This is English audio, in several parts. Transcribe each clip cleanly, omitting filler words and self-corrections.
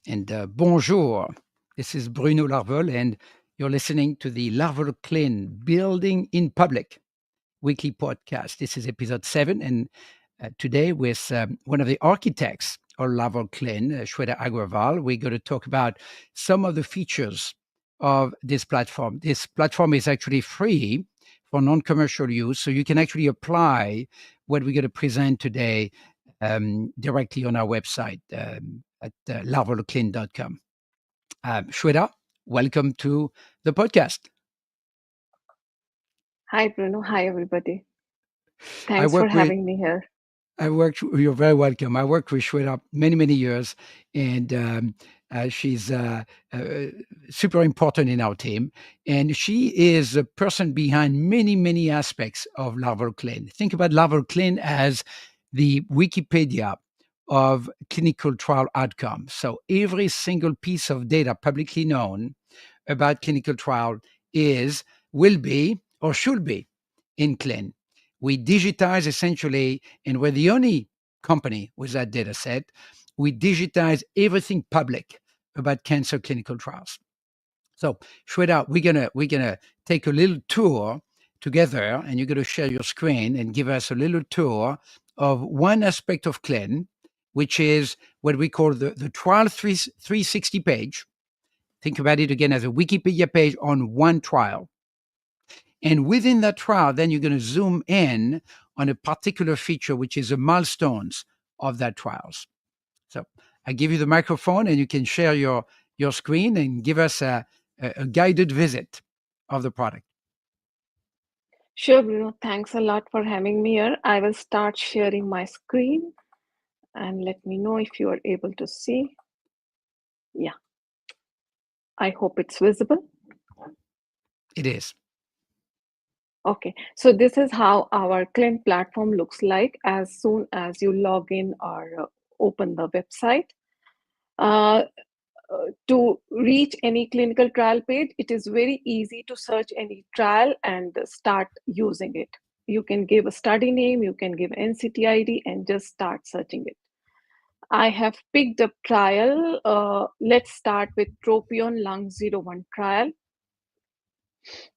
and bonjour. This is Bruno LARVOL, and you're listening to the LARVOL CLIN Building in Public weekly podcast. This is episode 7, and today with one of the architects of LARVOL CLIN, Shweta Agrawal, we're going to talk about some of the features of this platform. This platform is actually free for non-commercial use, so you can actually apply what we're going to present today directly on our website at larvolclin.com. Shweta, welcome to the podcast. Hi, Bruno. Hi, everybody. Thanks for having me here. You're very welcome. I worked with Shweta many years, and she's super important in our team. And she is a person behind many aspects of LARVOL CLIN. Think about LARVOL CLIN as the Wikipedia of clinical trial outcomes. So every single piece of data publicly known about clinical trial will be, or should be in CLIN. We digitize essentially, and we're the only company with that data set. We digitize everything public about cancer clinical trials. So, Shweta, we're gonna take a little tour together, and you're gonna share your screen and give us a little tour of one aspect of CLIN, which is what we call the trial 360 page. Think about it again as a Wikipedia page on one trial. And within that trial, then you're going to zoom in on a particular feature, which is the milestones of that trials. So I give you the microphone, and you can share your screen and give us a guided visit of the product. Sure, Bruno. Thanks a lot for having me here. I will start sharing my screen, and let me know if you are able to see. Yeah. I hope it's visible. It is. Okay, so this is how our CLIN platform looks like as soon as you log in or open the website. To reach any clinical trial page, it is very easy to search any trial and start using it. You can give a study name, you can give NCT ID, and just start searching it. I have picked a trial. Let's start with Tropion Lung 01 trial.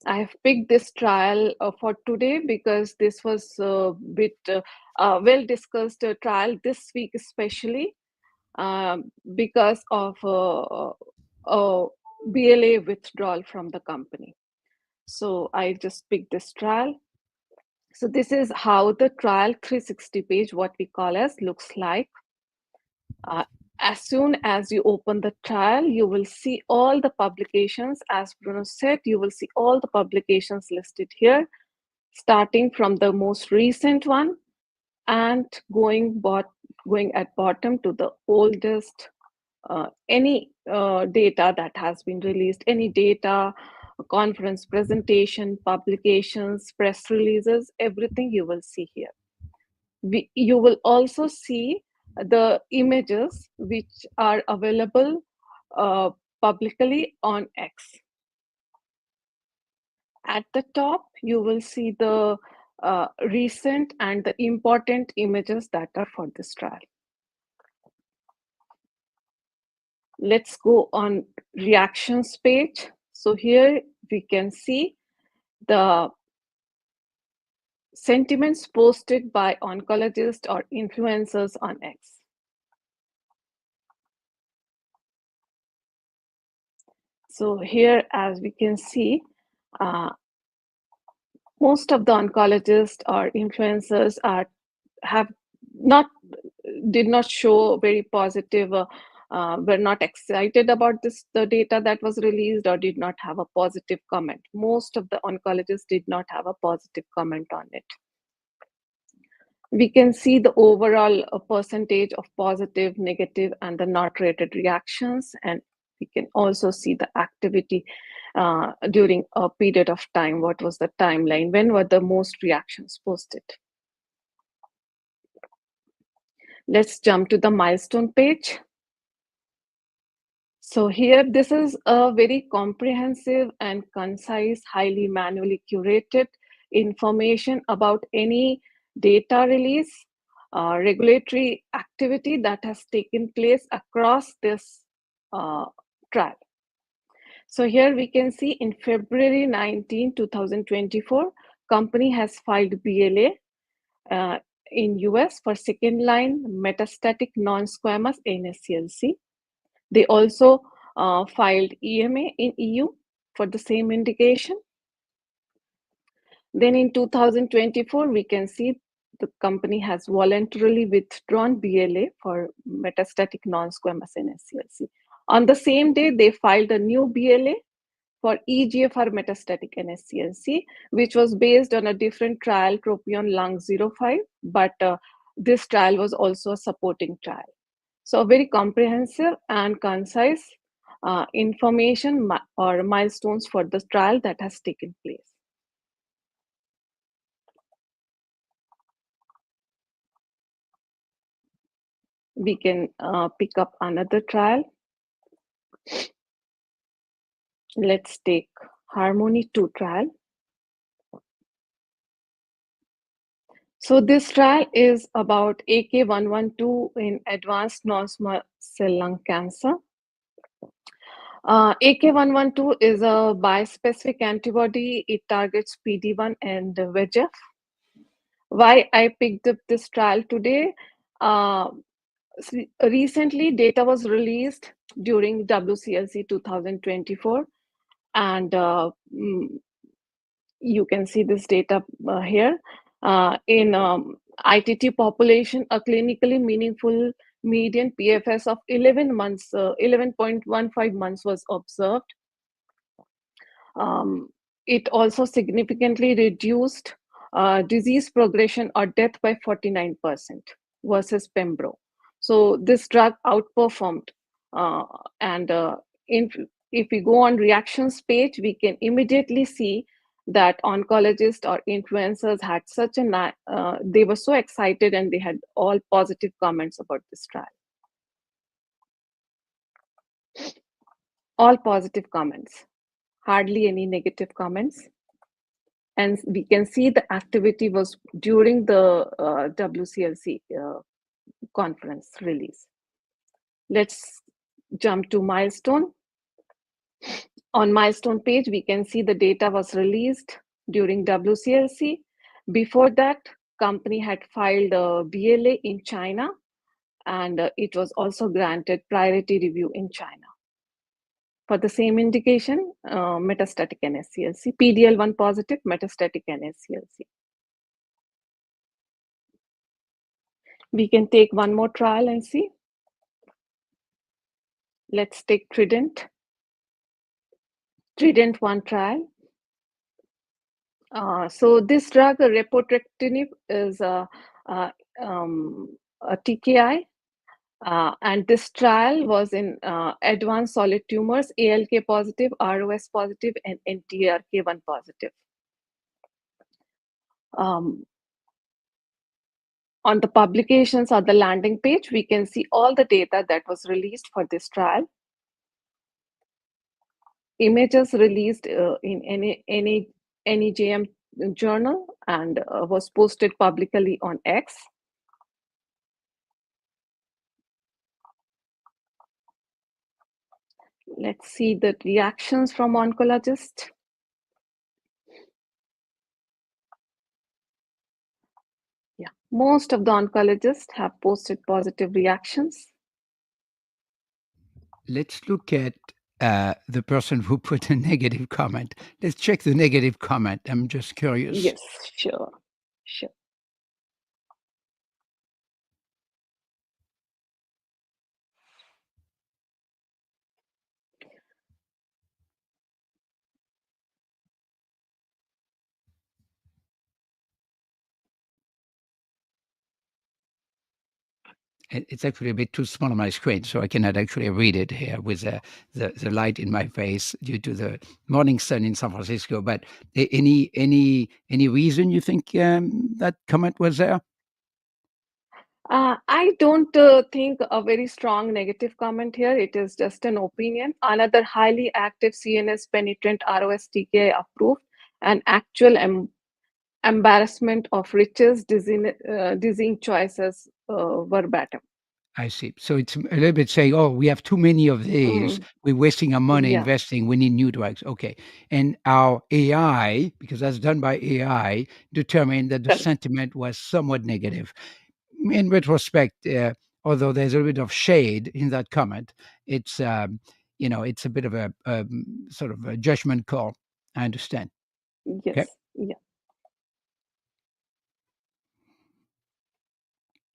I have picked this trial for today because this was a bit well discussed trial this week, especially because of BLA withdrawal from the company. So I just picked this trial. So this is how the trial 360 page, what we call as, looks like. As soon as you open the trial, you will see all the publications. As Bruno said, you will see all the publications listed here, starting from the most recent one and going at bottom to the oldest. Any data that has been released, any data, conference presentation, publications, press releases, everything you will see here. You will also see the images which are available publicly on X. At the top, you will see the recent and the important images that are for this trial. Let's go on reactions page. So here we can see the sentiments posted by oncologists or influencers on X. So here, as we can see, most of the oncologists or influencers did not show very positive, were not excited about the data that was released, or did not have a positive comment. Most of the oncologists did not have a positive comment on it. We can see the overall percentage of positive, negative, and the not rated reactions, and we can also see the activity during a period of time. What was the timeline? When were the most reactions posted? Let's jump to the milestone page. So here, this is a very comprehensive and concise, highly manually curated information about any data release, regulatory activity that has taken place across this trial. So here we can see in February 19, 2024, company has filed BLA in US for second line metastatic non-squamous NSCLC. They also filed EMA in EU for the same indication. Then in 2024, we can see the company has voluntarily withdrawn BLA for metastatic non-squamous NSCLC. On the same day, they filed a new BLA for EGFR metastatic NSCLC, which was based on a different trial, Tropion Lung 05, but this trial was also a supporting trial. So a very comprehensive and concise information or milestones for the trial that has taken place. We can pick up another trial. Let's take Harmony 2 trial. So this trial is about AK112 in advanced non-small cell lung cancer. AK112 is a bispecific antibody. It targets PD-1 and VEGF. Why I picked up this trial today? Recently, data was released during WCLC 2024, and you can see this data here. In ITT population, a clinically meaningful median PFS of 11 months, 11.15 months was observed. It also significantly reduced disease progression or death by 49% versus Pembro. So this drug outperformed. If we go on reactions page, we can immediately see that oncologists or influencers had such a, they were so excited and they had all positive comments about this trial. All positive comments, hardly any negative comments. And we can see the activity was during the WCLC conference release. Let's jump to milestone. On milestone page, we can see the data was released during WCLC. Before that, company had filed a BLA in China, and it was also granted priority review in China. For the same indication, metastatic NSCLC, PD-L1 positive metastatic NSCLC. We can take one more trial and see. Let's take Trident. Trident 1 trial. So this drug, repotrectinib, is a TKI. And this trial was in advanced solid tumors, ALK positive, ROS positive, and NTRK1 positive. On the publications or the landing page, we can see all the data that was released for this trial. Images released in any NEJM journal and was posted publicly on X. Let's see the reactions from oncologists. Yeah, most of the oncologists have posted positive reactions. Let's look at the person who put a negative comment. Let's check the negative comment. I'm just curious. Yes, sure. It's actually a bit too small on my screen, so I cannot actually read it here with the light in my face due to the morning sun in San Francisco. But any reason you think that comment was there? I don't think a very strong negative comment here. It is just an opinion. Another highly active CNS penetrant ROS TKI approved, and actual embarrassment of riches, dizzying choices verbatim. I see. So it's a little bit saying, "Oh, we have too many of these. Mm, We're wasting our money yeah, investing. We need new drugs." Okay. And our AI, because that's done by AI, determined that the correct. sentiment was somewhat negative. In retrospect, although there's a little bit of shade in that comment, it's it's a bit of a sort of a judgment call. I understand. Okay. Yes, yeah,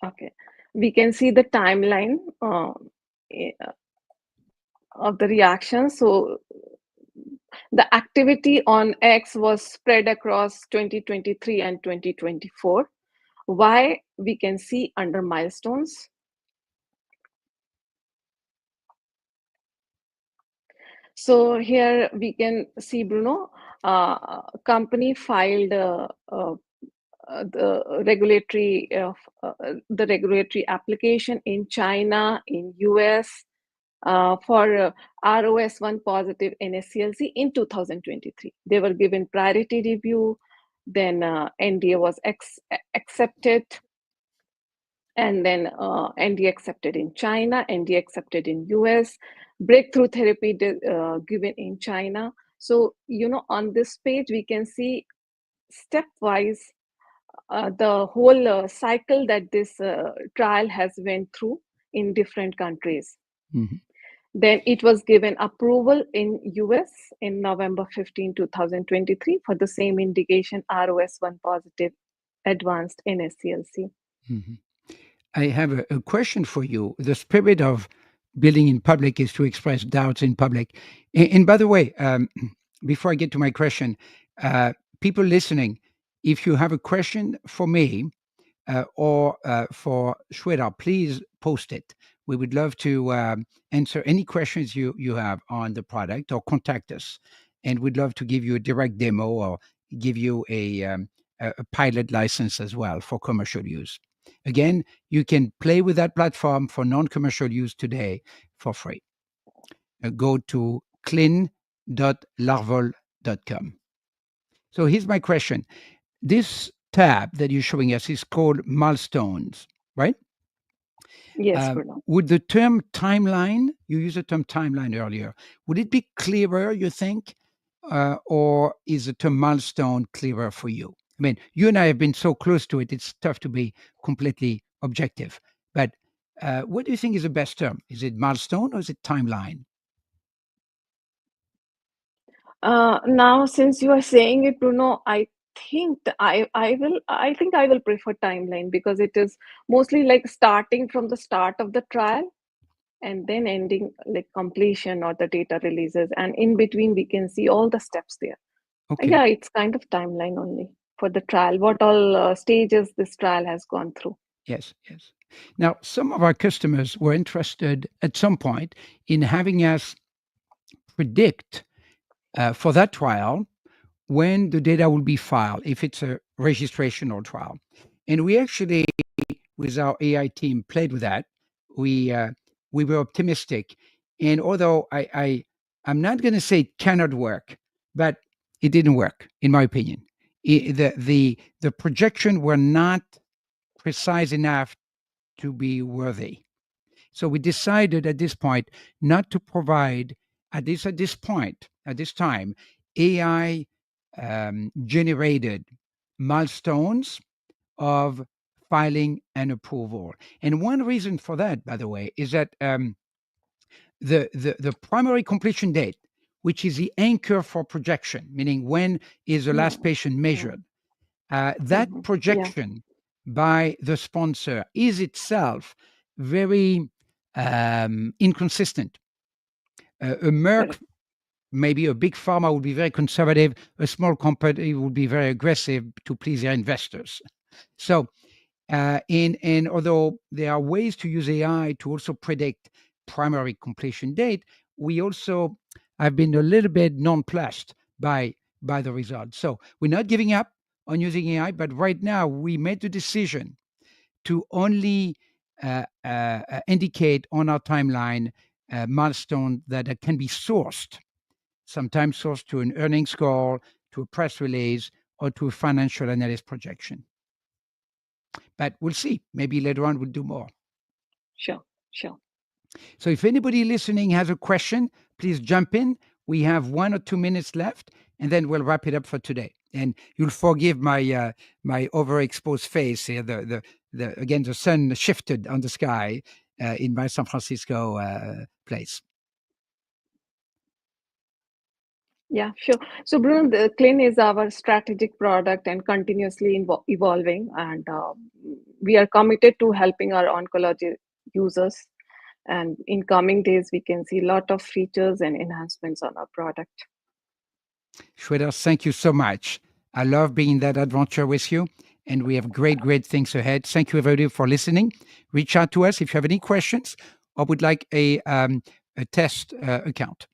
okay. We can see the timeline eh, of the reaction. So the activity on X was spread across 2023 and 2024. Why we can see under milestones. So here we can see, Bruno, company filed the regulatory application in China, in US, for ROS1 positive NSCLC in 2023. They were given priority review, then NDA was accepted, and then NDA accepted in China, NDA accepted in US, breakthrough therapy given in China. So, on this page, we can see stepwise the whole cycle that this trial has went through in different countries. Mhm. Then it was given approval in US in November 15, 2023 for the same indication ROS1 positive advanced NSCLC. Mhm. I have a question for you. The spirit of building in public is to express doubts in public. And by the way, before I get to my question, uh, people listening, if you have a question for me, or for Shweta, please post it. We would love to answer any questions you have on the product, or contact us. And we'd love to give you a direct demo, or give you a pilot license as well for commercial use. Again, you can play with that platform for non commercial use today for free. Go to clin.larvol.com. So here's my question. This tab that you're showing us is called milestones, right? Yes, Bruno. Would the term timeline, you used the term timeline earlier, would it be clearer, you think? Or is the term milestone clearer for you? I mean, you and I have been so close to it, it's tough to be completely objective. But what do you think is the best term? Is it milestone or is it timeline? Now, since you are saying it, Bruno, I think I will prefer timeline because it is mostly like starting from the start of the trial and then ending like completion or the data releases, and in between we can see all the steps there. Okay. Yeah, it's kind of timeline only for the trial. What all stages this trial has gone through. Yes, yes. Now, some of our customers were interested at some point in having us predict for that trial when the data will be filed, if it's a registrational trial. And we actually, with our AI team, played with that. We were optimistic, and although I'm not going to say it cannot work, but it didn't work, in my opinion. The projection were not precise enough to be worthy. So we decided at this point not to provide, at this time, AI generated milestones of filing and approval. And one reason for that, by the way, is that the primary completion date, which is the anchor for projection, meaning when is the last Mm, patient mm, measured, that yeah, projection by the sponsor is itself very inconsistent. A Merck, correct. maybe a big pharma, would be very conservative. A small company would be very aggressive to please their investors. So, and although there are ways to use AI to also predict primary completion date, we also have been a little bit nonplussed by the results. So we're not giving up on using AI, but right now we made the decision to only indicate on our timeline milestone that can be sourced, sometimes sourced to an earnings call, to a press release, or to a financial analyst projection. But we'll see. Maybe later on we'll do more. Sure. Sure. So if anybody listening has a question, please jump in. We have 1 or 2 minutes left, and then we'll wrap it up for today. And you'll forgive my my overexposed face here. The again, the sun shifted on the sky in my San Francisco place. Yeah, sure. So, Bruno, the CLIN is our strategic product and continuously evolving, and we are committed to helping our oncology users. And in coming days, we can see a lot of features and enhancements on our product. Shweta, thank you so much. I love being in that adventure with you, and we have great things ahead. Thank you, everybody, for listening. Reach out to us if you have any questions or would like a test account.